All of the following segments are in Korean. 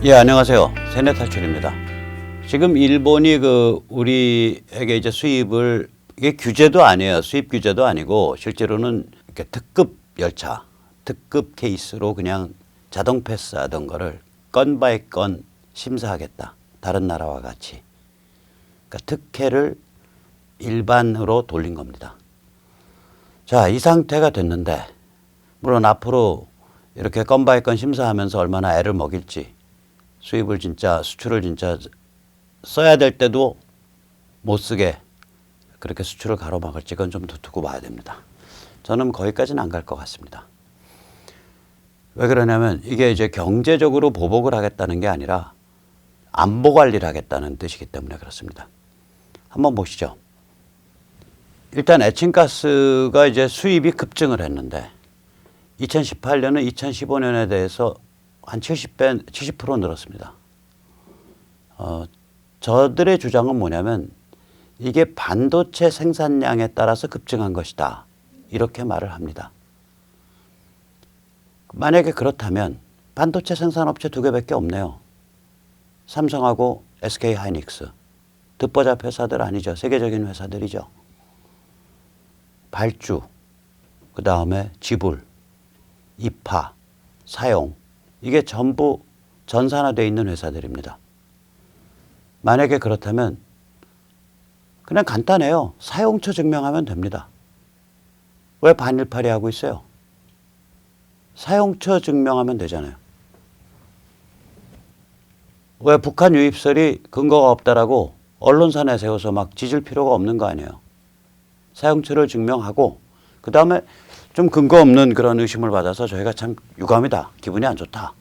예, 안녕하세요. 세네탈출입니다. 지금 일본이 우리에게 이제 수입을, 이게 규제도 아니에요. 수입 규제도 아니고 실제로는 이렇게 특급 열차, 특급 케이스로 그냥 자동 패스하던 거를 건 바이 건 심사하겠다. 다른 나라와 같이. 그러니까 특혜를 일반으로 돌린 겁니다. 자, 이 상태가 됐는데 물론 앞으로 이렇게 건 바이 건 심사하면서 얼마나 애를 먹일지, 수입을 진짜, 수출을 진짜 써야 될 때도 못 쓰게 그렇게 수출을 가로막을지 그건 좀 두고 봐야 됩니다. 저는 거기까지는 안 갈 것 같습니다. 왜 그러냐면 이게 이제 경제적으로 보복을 하겠다는 게 아니라 안보 관리를 하겠다는 뜻이기 때문에 그렇습니다. 한번 보시죠. 일단 에칭가스가 이제 수입이 급증을 했는데 2018년은 2015년에 대해서 한 70% 늘었습니다. 저들의 주장은 뭐냐면 이게 반도체 생산량에 따라서 급증한 것이다. 이렇게 말을 합니다. 만약에 그렇다면 반도체 생산업체 두 개밖에 없네요. 삼성하고 SK 하이닉스. 듣보잡 회사들 아니죠. 세계적인 회사들이죠. 발주, 그 다음에 지불, 이파, 사용. 이게 전부 전산화되어 있는 회사들입니다. 만약에 그렇다면 그냥 간단해요. 사용처 증명하면 됩니다. 왜 반일파리 하고 있어요? 사용처 증명하면 되잖아요. 왜 북한 유입설이 근거가 없다라고 언론사 내세워서 막 짖을 필요가 없는 거 아니에요. 사용처를 증명하고 그 다음에 좀 근거 없는 그런 의심을 받아서 저희가 참 유감이다. 기분이 안 좋다.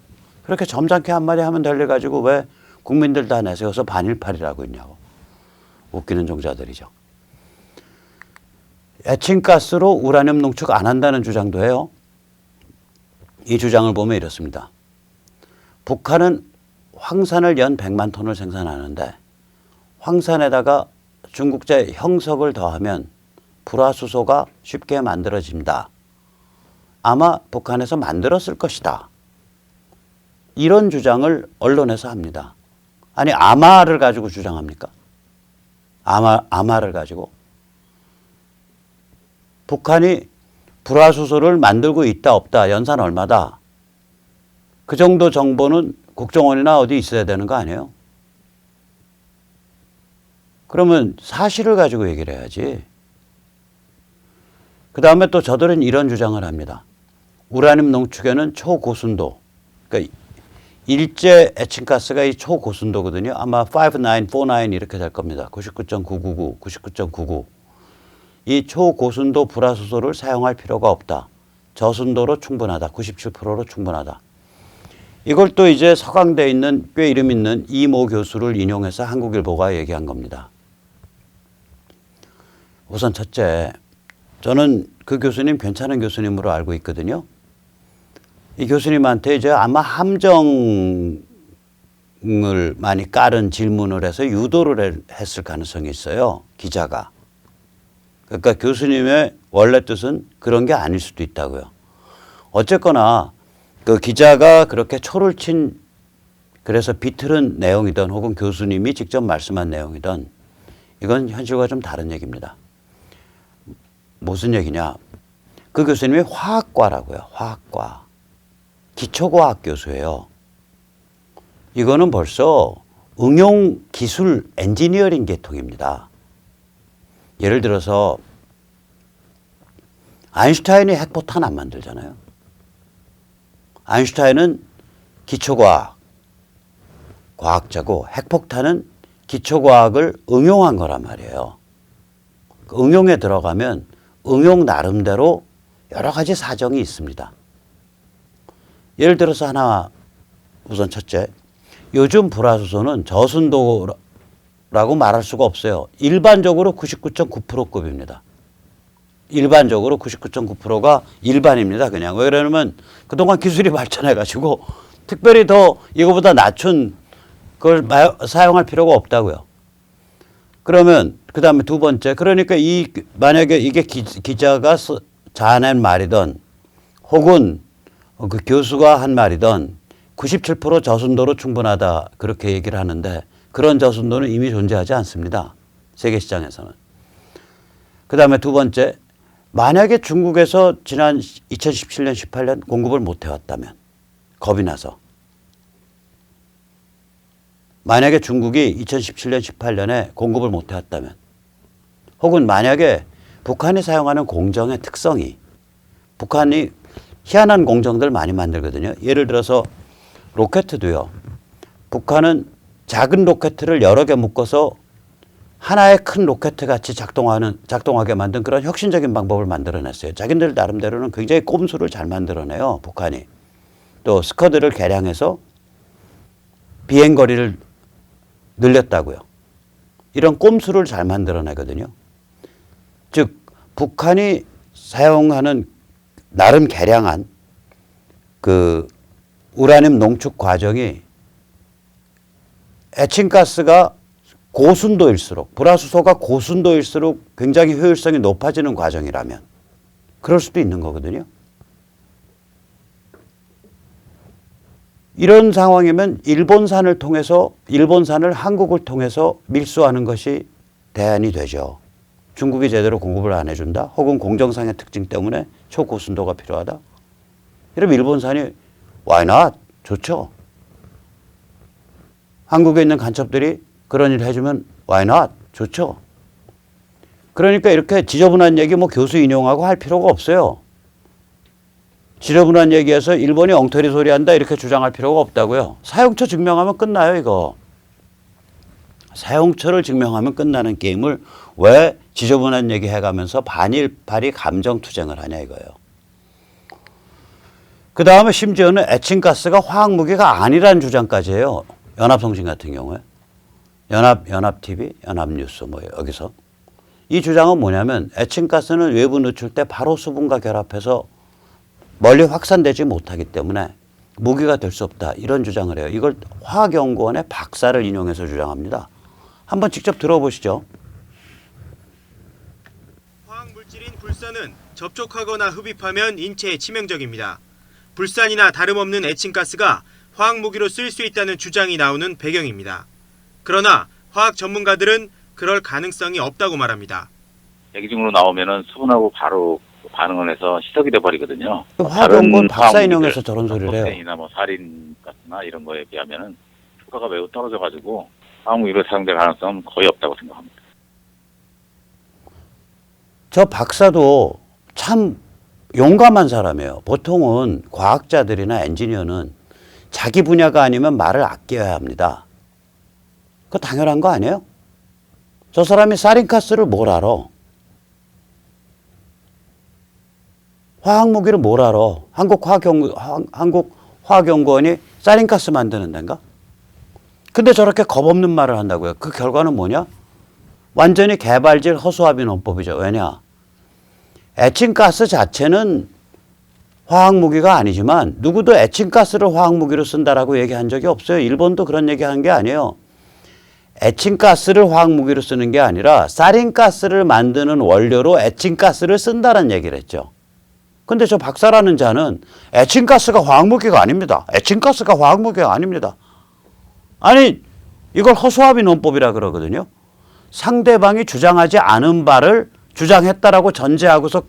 그렇게 점잖게 한마디 하면 될 일 가지고 왜 국민들 다 내세워서 반일파리라고 있냐고. 웃기는 종자들이죠. 에칭가스로 우라늄 농축 안 한다는 주장도 해요. 이 주장을 보면 이렇습니다. 북한은 황산을 연 100만 톤을 생산하는데 황산에다가 중국제 형석을 더하면 불화수소가 쉽게 만들어진다. 아마 북한에서 만들었을 것이다. 이런 주장을 언론에서 합니다. 아니 아마를 가지고 주장합니까? 아마를 가지고. 북한이 불화수소를 만들고 있다 없다 연산 얼마다. 그 정도 정보는 국정원이나 어디 있어야 되는 거 아니에요? 그러면 사실을 가지고 얘기를 해야지. 그 다음에 또 저들은 이런 주장을 합니다. 우라늄 농축에는 초고순도, 그러니까 일제 에칭가스가 이 초고순도거든요. 아마 5949 이렇게 될 겁니다. 99.999, 99.99. 이 초고순도 불화수소를 사용할 필요가 없다. 저순도로 충분하다. 97%로 충분하다. 이걸 또 이제 서강대에 있는 꽤 이름 있는 이모 교수를 인용해서 한국일보가 얘기한 겁니다. 우선 첫째, 저는 그 교수님 괜찮은 교수님으로 알고 있거든요. 이 교수님한테 이제 아마 함정을 많이 깔은 질문을 해서 유도를 했을 가능성이 있어요. 기자가. 그러니까 교수님의 원래 뜻은 그런 게 아닐 수도 있다고요. 어쨌거나 그 기자가 그렇게 초를 친 그래서 비틀은 내용이든 혹은 교수님이 직접 말씀한 내용이든 이건 현실과 좀 다른 얘기입니다. 무슨 얘기냐. 그 교수님이 화학과라고요. 화학과. 기초과학 교수예요. 이거는 벌써 응용기술 엔지니어링 계통입니다. 예를 들어서 아인슈타인이 핵포탄 안 만들잖아요. 아인슈타인은 기초과학 과학자고 핵폭탄은 기초과학을 응용한 거란 말이에요. 그 응용에 들어가면 응용 나름대로 여러 가지 사정이 있습니다. 예를 들어서 하나 우선 첫째, 요즘 불화수소는 저순도라고 말할 수가 없어요. 일반적으로 99.9%급입니다. 일반적으로 99.9%가 일반입니다. 그냥. 왜 그러냐면 그동안 기술이 발전해가지고 특별히 더 이거보다 낮춘 걸 사용할 필요가 없다고요. 그러면 그 다음에 두 번째, 그러니까 만약에 이게 기자가 자낸 말이든 혹은 그 교수가 한 말이든 97% 저순도로 충분하다 그렇게 얘기를 하는데 그런 저순도는 이미 존재하지 않습니다. 세계 시장에서는. 그다음에 두 번째, 만약에 중국에서 지난 2017년, 18년 공급을 못 해왔다면 겁이 나서 만약에 중국이 2017년, 18년에 공급을 못 해왔다면 혹은 만약에 북한이 사용하는 공정의 특성이 북한이 희한한 공정들 많이 만들거든요. 예를 들어서 로켓도요. 북한은 작은 로켓을 여러 개 묶어서 하나의 큰 로켓 같이 작동하게 만든 그런 혁신적인 방법을 만들어냈어요. 자기들 나름대로는 굉장히 꼼수를 잘 만들어내요. 북한이. 또 스커드를 개량해서 비행거리를 늘렸다고요. 이런 꼼수를 잘 만들어내거든요. 즉 북한이 사용하는 나름 개량한 그 우라늄 농축 과정이 에칭가스가 고순도일수록 불화수소가 고순도일수록 굉장히 효율성이 높아지는 과정이라면 그럴 수도 있는 거거든요. 이런 상황이면 일본산을 한국을 통해서 밀수하는 것이 대안이 되죠. 중국이 제대로 공급을 안 해준다. 혹은 공정상의 특징 때문에 초고순도가 필요하다. 이러면 일본산이 why not? 좋죠. 한국에 있는 간첩들이 그런 일을 해주면 why not? 좋죠. 그러니까 이렇게 지저분한 얘기 뭐 교수 인용하고 할 필요가 없어요. 지저분한 얘기해서 일본이 엉터리 소리 한다 이렇게 주장할 필요가 없다고요. 사용처 증명하면 끝나요 이거. 사용처를 증명하면 끝나는 게임을 왜 지저분한 얘기 해가면서 반일파리 감정투쟁을 하냐 이거예요. 그 다음에 심지어는 에칭가스가 화학무기가 아니라는 주장까지 해요. 연합통신 같은 경우에. 연합TV, 연합뉴스 뭐 여기서. 이 주장은 뭐냐면 에칭가스는 외부 노출 때 바로 수분과 결합해서 멀리 확산되지 못하기 때문에 무기가 될 수 없다. 이런 주장을 해요. 이걸 화학연구원의 박사를 인용해서 주장합니다. 한번 직접 들어보시죠. 화학물질인 불산은 접촉하거나 흡입하면 인체에 치명적입니다. 불산이나 다름없는 에칭가스가 화학무기로 쓸 수 있다는 주장이 나오는 배경입니다. 그러나 화학 전문가들은 그럴 가능성이 없다고 말합니다. 대기중으로 나오면은 수분하고 바로 반응을 해서 희석이 돼버리거든요. 화학연구원 박사 인용해서 저런 소리를 해요. 폭탄이나 뭐 살인가스나 이런 거에 비하면은 효과가 매우 떨어져가지고 화학무기로 사용될 가능성은 거의 없다고 생각합니다. 저 박사도 참 용감한 사람이에요. 보통은 과학자들이나 엔지니어는 자기 분야가 아니면 말을 아껴야 합니다. 그거 당연한 거 아니에요? 저 사람이 사린가스를 뭘 알아? 화학무기를 뭘 알아? 한국화학연구원이 사린가스 만드는 데인가? 근데 저렇게 겁없는 말을 한다고요. 그 결과는 뭐냐? 완전히 개발질 허수아비 논법이죠. 왜냐? 에칭가스 자체는 화학무기가 아니지만 누구도 에칭가스를 화학무기로 쓴다라고 얘기한 적이 없어요. 일본도 그런 얘기한 게 아니에요. 에칭가스를 화학무기로 쓰는 게 아니라 사린가스를 만드는 원료로 에칭가스를 쓴다는 얘기를 했죠. 근데 저 박사라는 자는 에칭가스가 화학무기가 아닙니다. 에칭가스가 화학무기가 아닙니다. 아니 이걸 허수아비 논법이라 그러거든요. 상대방이 주장하지 않은 바를 주장했다라고 전제하고서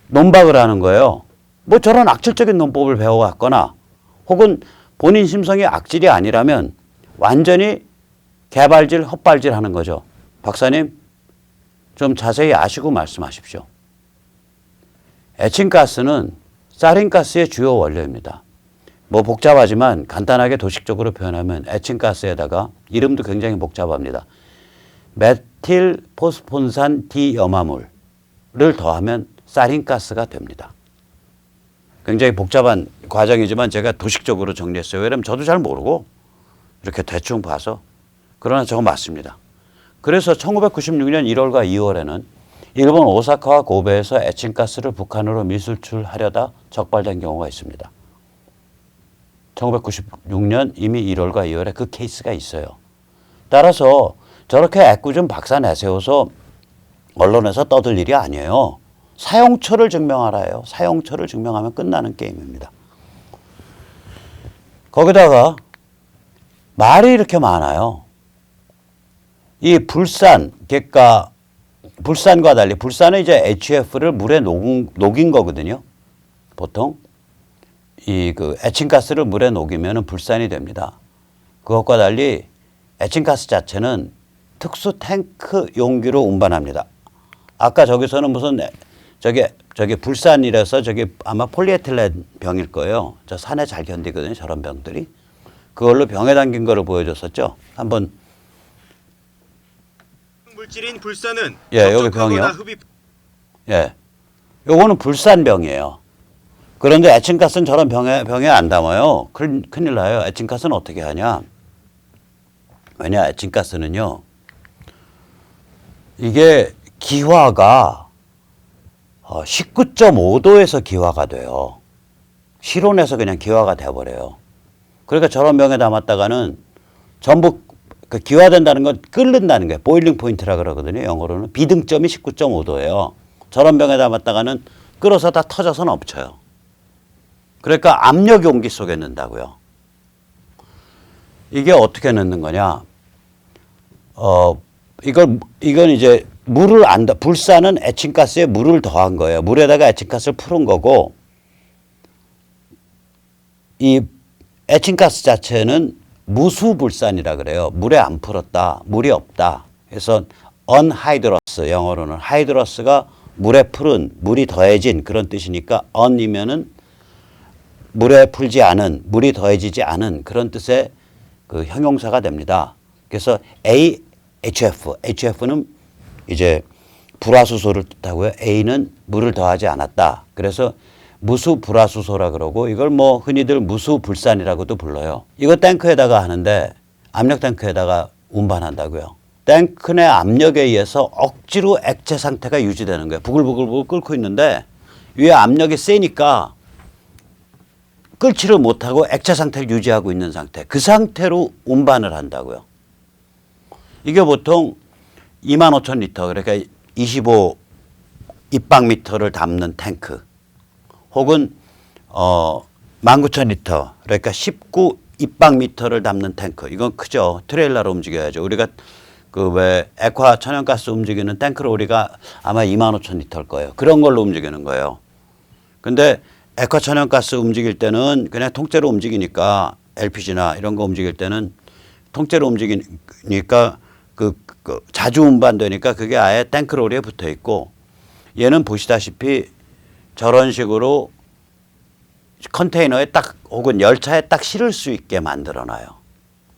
논박을 하는 거예요. 뭐 저런 악질적인 논법을 배워왔거나 혹은 본인 심성이 악질이 아니라면 완전히 개발질, 헛발질 하는 거죠. 박사님 좀 자세히 아시고 말씀하십시오. 에칭가스는 사린가스의 주요 원료입니다. 뭐 복잡하지만 간단하게 도식적으로 표현하면 에칭가스에다가 이름도 굉장히 복잡합니다. 메틸 포스폰산 디염화물을 더하면 사린가스가 됩니다. 굉장히 복잡한 과정이지만 제가 도식적으로 정리했어요. 왜냐하면 저도 잘 모르고 이렇게 대충 봐서. 그러나 저거 맞습니다. 그래서 1996년 1월과 2월에는 일본 오사카와 고베에서 에칭가스를 북한으로 밀수출하려다 적발된 경우가 있습니다. 1996년 이미 1월과 2월에 그 케이스가 있어요. 따라서 저렇게 애꿎은 박사 내세워서 언론에서 떠들 일이 아니에요. 사용처를 증명하라 해요. 사용처를 증명하면 끝나는 게임입니다. 거기다가 말이 이렇게 많아요. 이 불산, 그러니까 불산과 달리 불산은 이제 HF를 물에 녹인 거거든요. 보통 이 그 에칭가스를 물에 녹이면은 불산이 됩니다. 그것과 달리 에칭가스 자체는 특수 탱크 용기로 운반합니다. 아까 저기서는 무슨 저기 불산이라서 저기 아마 폴리에틸렌 병일 거예요. 저 산에 잘 견디거든요. 저런 병들이. 그걸로 병에 담긴 거를 보여줬었죠. 한번. 물질인 불산은 예, 여기 접촉하거나 병이요. 흡입 예. 요거는 불산병이에요. 그런데 에칭가스는 저런 병에 안 담아요. 큰일 나요. 에칭가스는 어떻게 하냐. 왜냐, 에칭가스는요. 이게 기화가 19.5도에서 기화가 돼요. 실온에서 그냥 기화가 돼버려요. 그러니까 저런 병에 담았다가는 전부 그 기화된다는 건 끓는다는 거예요. 보일링 포인트라 그러거든요. 영어로는. 비등점이 19.5도예요. 저런 병에 담았다가는 끓어서 다 터져서 넘쳐요. 그러니까 압력 용기 속에 넣는다고요. 이게 어떻게 넣는 거냐. 이건 이제 불산은 에칭가스에 물을 더한 거예요. 물에다가 에칭가스를 풀은 거고, 이 에칭가스 자체는 무수불산이라 그래요. 물에 안 풀었다. 물이 없다. 그래서 unhydrous, 영어로는 hydrous가 물에 풀은, 물이 더해진 그런 뜻이니까 un이면은 물에 풀지 않은, 물이 더해지지 않은 그런 뜻의 그 형용사가 됩니다. 그래서 AHF, HF는 이제 불화수소를 뜻하고요. A는 물을 더하지 않았다. 그래서 무수불화수소라 그러고 이걸 뭐 흔히들 무수불산이라고도 불러요. 이거 탱크에다가 하는데 압력 탱크에다가 운반한다고요. 탱크 내 압력에 의해서 억지로 액체 상태가 유지되는 거예요. 부글부글 끓고 있는데 위에 압력이 세니까 끓지를 못하고 액체 상태를 유지하고 있는 상태. 그 상태로 운반을 한다고요. 이게 보통 25,000리터, 그러니까 25 입방미터를 담는 탱크. 혹은 19,000리터, 그러니까 19 입방미터를 담는 탱크. 이건 크죠. 트레일러로 움직여야죠. 우리가 그 왜 액화 천연가스 움직이는 탱크를 우리가 아마 25,000리터일 거예요. 그런 걸로 움직이는 거예요. 근데 액화 천연가스 움직일 때는 그냥 통째로 움직이니까 LPG나 이런 거 움직일 때는 통째로 움직이니까 그 자주 운반되니까 그게 아예 탱크로리에 붙어 있고, 얘는 보시다시피 저런 식으로 컨테이너에 딱 혹은 열차에 딱 실을 수 있게 만들어 놔요.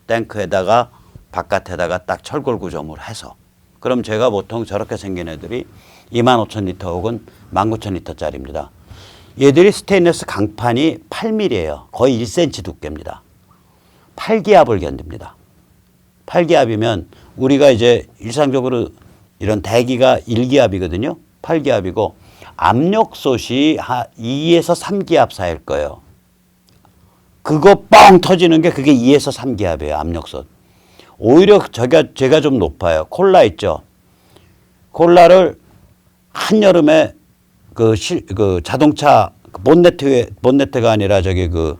탱크에다가 바깥에다가 딱 철골 구조물 해서. 그럼 제가 보통 저렇게 생긴 애들이 25,000리터 혹은 19,000리터짜리입니다. 얘들이 스테인리스 강판이 8mm예요. 거의 1cm 두께입니다. 8기압을 견딥니다. 8기압이면 우리가 이제 일상적으로 이런 대기가 1기압이거든요. 8기압이고 압력솥이 2에서 3기압 사이일 거예요. 그거 뻥 터지는 게 그게 2에서 3기압이에요. 압력솥. 오히려 제가 좀 높아요. 콜라 있죠. 콜라를 한여름에 그 자동차 본네트가 아니라 저기 그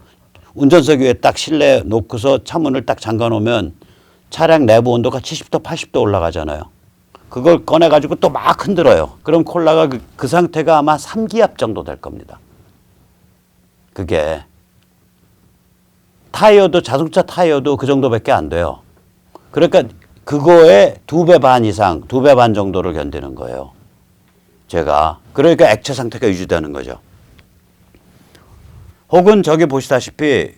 운전석 위에 딱 실내 놓고서 차문을 딱 잠가 놓으면 차량 내부 온도가 70도, 80도 올라가잖아요. 그걸 꺼내가지고 또 막 흔들어요. 그럼 콜라가 그 상태가 아마 3기압 정도 될 겁니다. 그게. 타이어도, 자동차 타이어도 그 정도밖에 안 돼요. 그러니까 그거에 2배 반 이상, 2배 반 정도를 견디는 거예요. 제가. 그러니까 액체 상태가 유지되는 거죠. 혹은 저기 보시다시피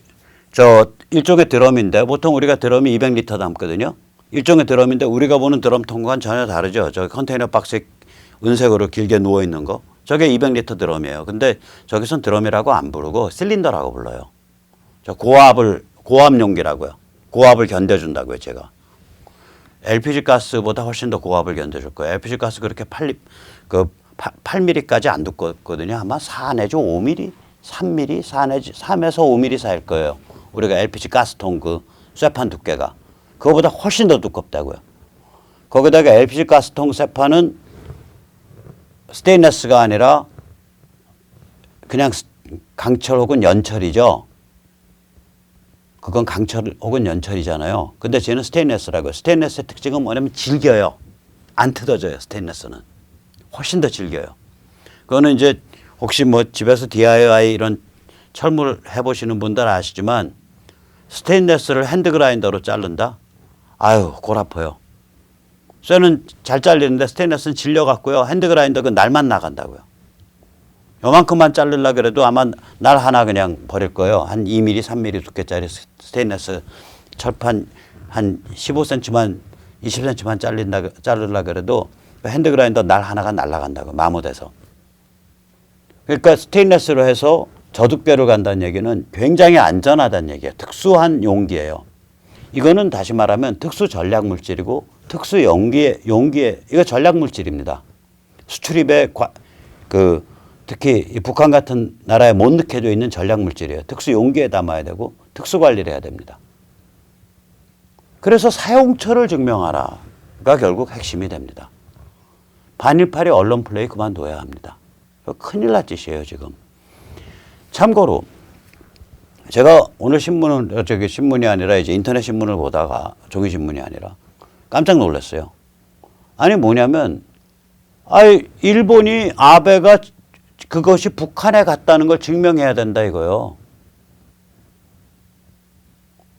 저 일종의 드럼인데 보통 우리가 드럼이 200리터 담거든요. 일종의 드럼인데 우리가 보는 드럼통과는 전혀 다르죠. 저 컨테이너 박스에 은색으로 길게 누워 있는 거. 저게 200리터 드럼이에요. 근데 저기선 드럼이라고 안 부르고 실린더라고 불러요. 저 고압 용기라고요. 고압을 견뎌준다고요, 제가. LPG 가스보다 훨씬 더 고압을 견뎌줄 거예요. LPG 가스 그렇게 8mm까지 안 두껍거든요. 아마 4 내지 5mm, 3mm, 3에서 5mm 사이일 거예요. 우리가 LPG 가스통 그 쇠판 두께가. 그거보다 훨씬 더 두껍다고요. 거기다가 LPG 가스통 쇠판은 스테인리스가 아니라 그냥 강철 혹은 연철이죠. 그건 강철 혹은 연철이잖아요. 근데 쟤는 스테인레스라고요. 스테인레스의 특징은 뭐냐면 질겨요. 안 뜯어져요. 스테인레스는. 훨씬 더 질겨요. 그거는 이제 혹시 뭐 집에서 DIY 이런 철물 해보시는 분들 아시지만 스테인레스를 핸드 그라인더로 자른다? 아유, 골 아파요. 쇠는 잘 잘리는데 스테인레스는 질려갖고요. 핸드 그라인더 그 날만 나간다고요. 요만큼만 자르려고 그래도 아마 날 하나 그냥 버릴 거예요. 한 2mm, 3mm 두께짜리 스테인레스 철판 한 15cm만, 20cm만 자르려고 그래도 핸드 그라인더 날 하나가 날아간다고, 마모돼서. 그러니까 스테인레스로 해서 저두께로 간다는 얘기는 굉장히 안전하다는 얘기예요. 특수한 용기예요. 이거는 다시 말하면 특수 전략 물질이고 특수 용기에 이거 전략 물질입니다. 수출입에 특히 이 북한 같은 나라에 못 넣게 있는 전략 물질이에요. 특수 용기에 담아야 되고 특수 관리를 해야 됩니다. 그래서 사용처를 증명하라가 결국 핵심이 됩니다. 반일파리 언론 플레이 그만둬야 합니다. 큰일 날 짓이에요, 지금. 참고로 제가 오늘 신문이 아니라 이제 인터넷 신문을 보다가 종이 신문이 아니라 깜짝 놀랐어요. 아니 뭐냐면 일본이 아베가 그것이 북한에 갔다는 걸 증명해야 된다 이거요.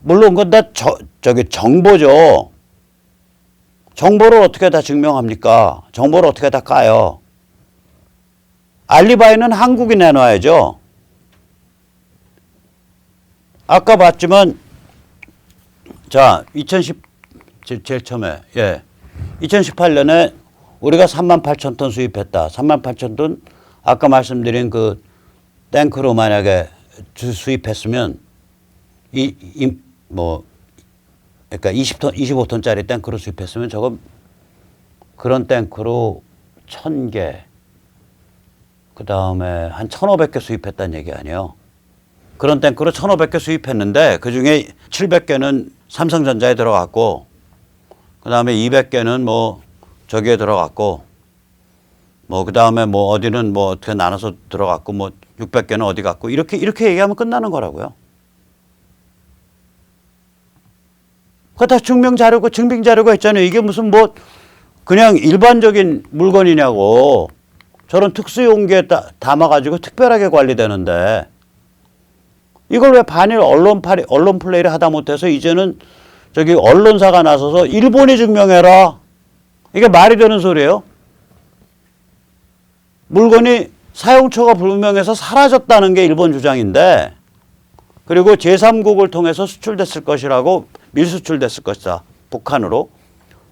물론 그건 다 정보죠. 정보를 어떻게 다 증명합니까? 정보를 어떻게 다 까요? 알리바이는 한국이 내놔야죠. 아까 봤지만 자 제일 처음에 2018년에 우리가 38,000톤 수입했다. 38,000톤 아까 말씀드린 그 탱크로 만약에 수입했으면 그러니까 25톤짜리 탱크로 수입했으면 저거 그런 탱크로 1,000개 그 다음에 한 1,500개 수입했다는 얘기 아니에요. 그런 탱크로 1,500개 수입했는데 그중에 700개는 삼성전자에 들어갔고 그 다음에 200개는 뭐 저기에 들어갔고 뭐 그 다음에 뭐 어디는 뭐 어떻게 나눠서 들어갔고 뭐 600개는 어디 갔고 이렇게 얘기하면 끝나는 거라고요. 그거 다 증명 자료가 있잖아요. 이게 무슨 뭐 그냥 일반적인 물건이냐고. 저런 특수 용기에 담아가지고 특별하게 관리되는데 이걸 왜 반일 언론 플레이를 하다 못해서 이제는 저기 언론사가 나서서 일본이 증명해라. 이게 말이 되는 소리예요? 물건이 사용처가 불명해서 사라졌다는 게 일본 주장인데 그리고 제3국을 통해서 수출됐을 것이라고 밀수출됐을 것이다. 북한으로.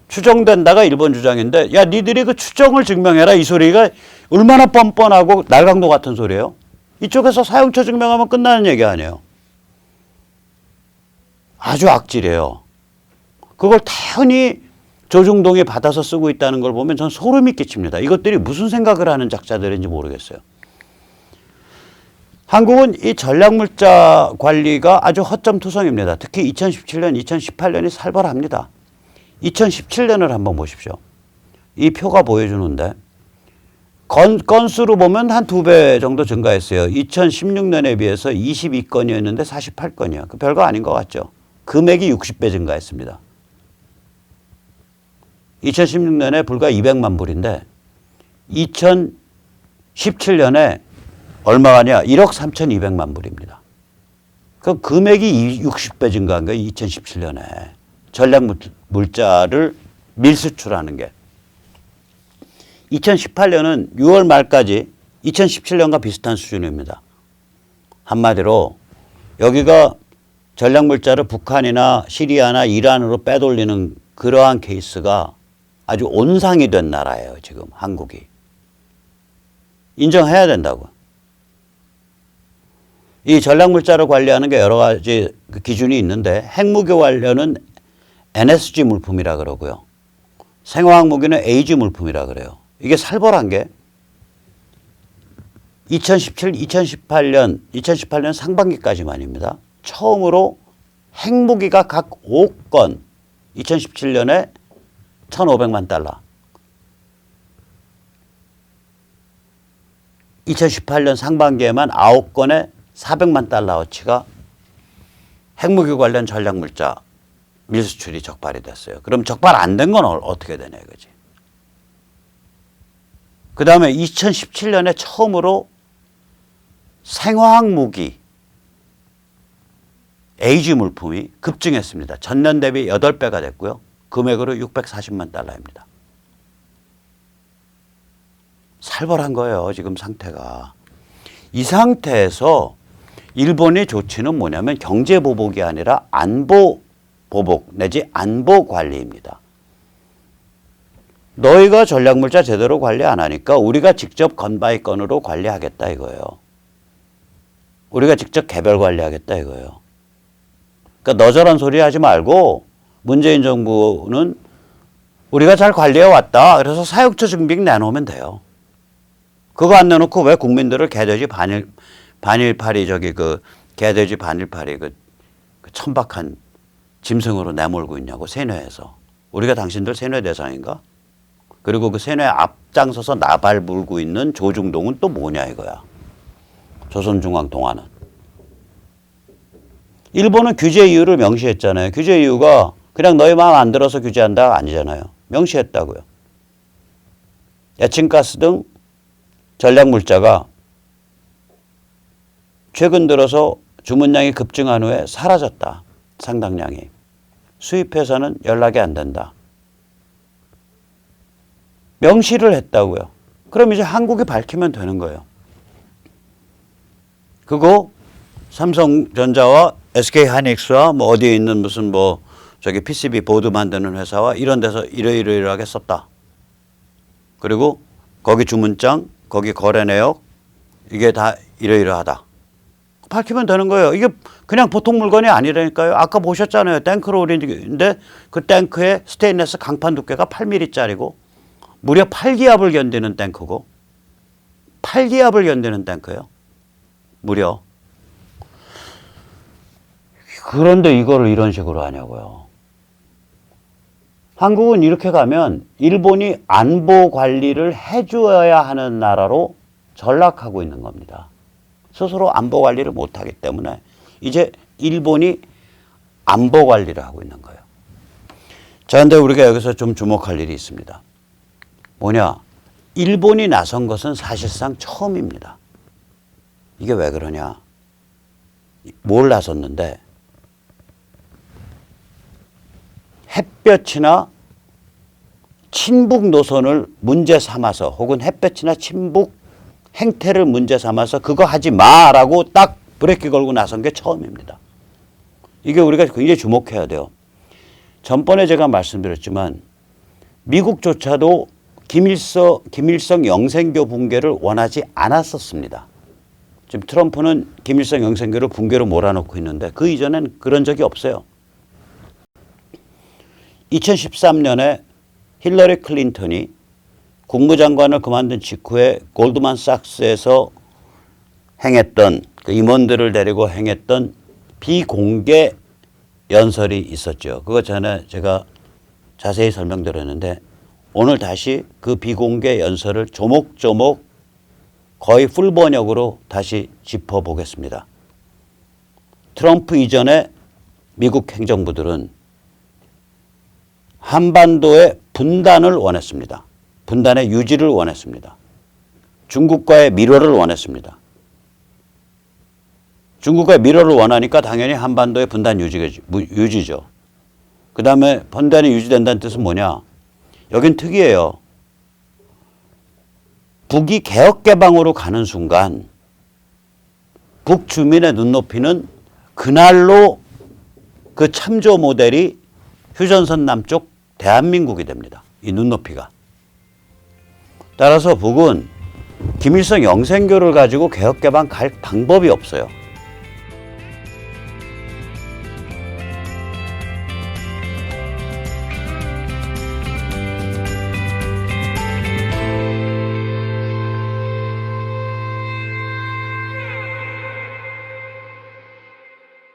추정된다가 일본 주장인데 야 니들이 그 추정을 증명해라. 이 소리가 얼마나 뻔뻔하고 날강도 같은 소리예요. 이쪽에서 사용처 증명하면 끝나는 얘기 아니에요. 아주 악질이에요. 그걸 태연히 조중동이 받아서 쓰고 있다는 걸 보면 전 소름이 끼칩니다. 이것들이 무슨 생각을 하는 작자들인지 모르겠어요. 한국은 이 전략물자 관리가 아주 허점투성입니다. 특히 2017년, 2018년이 살벌합니다. 2017년을 한번 보십시오. 이 표가 보여주는데 건수로 보면 한 2배 정도 증가했어요. 2016년에 비해서 22건이었는데 48건이요. 그 별거 아닌 것 같죠. 금액이 60배 증가했습니다. 2016년에 불과 200만 불인데 2017년에 얼마가냐? 1억 3,200만 불입니다. 그 금액이 60배 증가한 거예요. 2017년에. 전략 물자를 밀수출하는 게. 2018년은 6월 말까지 2017년과 비슷한 수준입니다. 한마디로 여기가 전략 물자를 북한이나 시리아나 이란으로 빼돌리는 그러한 케이스가 아주 온상이 된 나라예요. 지금 한국이. 인정해야 된다고. 이 전략 물자를 관리하는 게 여러 가지 기준이 있는데 핵무기 관련은 NSG 물품이라 그러고요. 생화학 무기는 AG 물품이라 그래요. 이게 살벌한 게 2018년 상반기까지만입니다. 처음으로 핵무기가 각 5건 2017년에 1,500만 달러. 2018년 상반기에만 9건에 400만 달러어치가 핵무기 관련 전략물자 밀수출이 적발이 됐어요. 그럼 적발 안 된 건 어떻게 되냐 이거지. 그 다음에 2017년에 처음으로 생화학 무기 에이지 물품이 급증했습니다. 전년 대비 8배가 됐고요. 금액으로 640만 달러입니다. 살벌한 거예요. 지금 상태가. 이 상태에서 일본의 조치는 뭐냐면 경제 보복이 아니라 안보 보복 내지 안보 관리입니다. 너희가 전략물자 제대로 관리 안 하니까 우리가 직접 건바이 건으로 관리하겠다 이거예요. 우리가 직접 개별 관리하겠다 이거예요. 그러니까 너저런 소리 하지 말고 문재인 정부는 우리가 잘 관리해 왔다. 그래서 사육처 증빙 내놓으면 돼요. 그거 안 내놓고 왜 국민들을 개돼지 반일파리 개돼지 반일파리 그 천박한 짐승으로 내몰고 있냐고 세뇌해서. 우리가 당신들 세뇌 대상인가? 그리고 그 세뇌에 앞장서서 나발 물고 있는 조중동은 또 뭐냐 이거야. 조선중앙동아는. 일본은 규제 이유를 명시했잖아요. 규제 이유가 그냥 너희 마음 안 들어서 규제한다 아니잖아요. 명시했다고요. 에칭가스 등 전략물자가 최근 들어서 주문량이 급증한 후에 사라졌다. 상당량이. 수입해서는 연락이 안 된다. 명시를 했다고요. 그럼 이제 한국이 밝히면 되는 거예요. 그거 삼성전자와 SK하이닉스와 뭐 어디에 있는 무슨 뭐 저기 PCB 보드 만드는 회사와 이런 데서 이러이러하게 썼다. 그리고 거기 주문장, 거기 거래 내역 이게 다 이러이러하다. 밝히면 되는 거예요. 이게 그냥 보통 물건이 아니라니까요. 아까 보셨잖아요. 탱크로 우리인데 그 탱크의 스테인리스 강판 두께가 8mm짜리고 무려 8기압을 견디는 탱크고 8기압을 견디는 탱크예요. 무려. 그런데 이거를 이런 식으로 하냐고요. 한국은 이렇게 가면 일본이 안보 관리를 해줘야 하는 나라로 전락하고 있는 겁니다. 스스로 안보 관리를 못하기 때문에 이제 일본이 안보 관리를 하고 있는 거예요. 자, 근데 우리가 여기서 좀 주목할 일이 있습니다. 뭐냐? 일본이 나선 것은 사실상 처음입니다. 이게 왜 그러냐? 뭘 나섰는데 햇볕이나 친북 노선을 문제 삼아서 혹은 햇볕이나 친북 행태를 문제 삼아서 그거 하지 마라고 딱 브레이크 걸고 나선 게 처음입니다. 이게 우리가 굉장히 주목해야 돼요. 전번에 제가 말씀드렸지만 미국조차도 김일성 영생교 붕괴를 원하지 않았었습니다. 지금 트럼프는 김일성 영생교를 붕괴로 몰아넣고 있는데 그 이전엔 그런 적이 없어요. 2013년에 힐러리 클린턴이 국무장관을 그만둔 직후에 골드만삭스에서 행했던 그 임원들을 데리고 행했던 비공개 연설이 있었죠. 그거 전에 제가 자세히 설명드렸는데 오늘 다시 그 비공개 연설을 조목조목 거의 풀번역으로 다시 짚어보겠습니다. 트럼프 이전에 미국 행정부들은 한반도의 분단을 원했습니다. 분단의 유지를 원했습니다. 중국과의 밀월을 원했습니다. 중국과의 밀월을 원하니까 당연히 한반도의 분단 유지죠. 그 다음에 분단이 유지된다는 뜻은 뭐냐? 여긴 특이해요. 북이 개혁개방으로 가는 순간 북주민의 눈높이는 그날로 그 참조 모델이 휴전선 남쪽 대한민국이 됩니다. 이 눈높이가. 따라서 북은 김일성 영생교를 가지고 개혁개방 갈 방법이 없어요.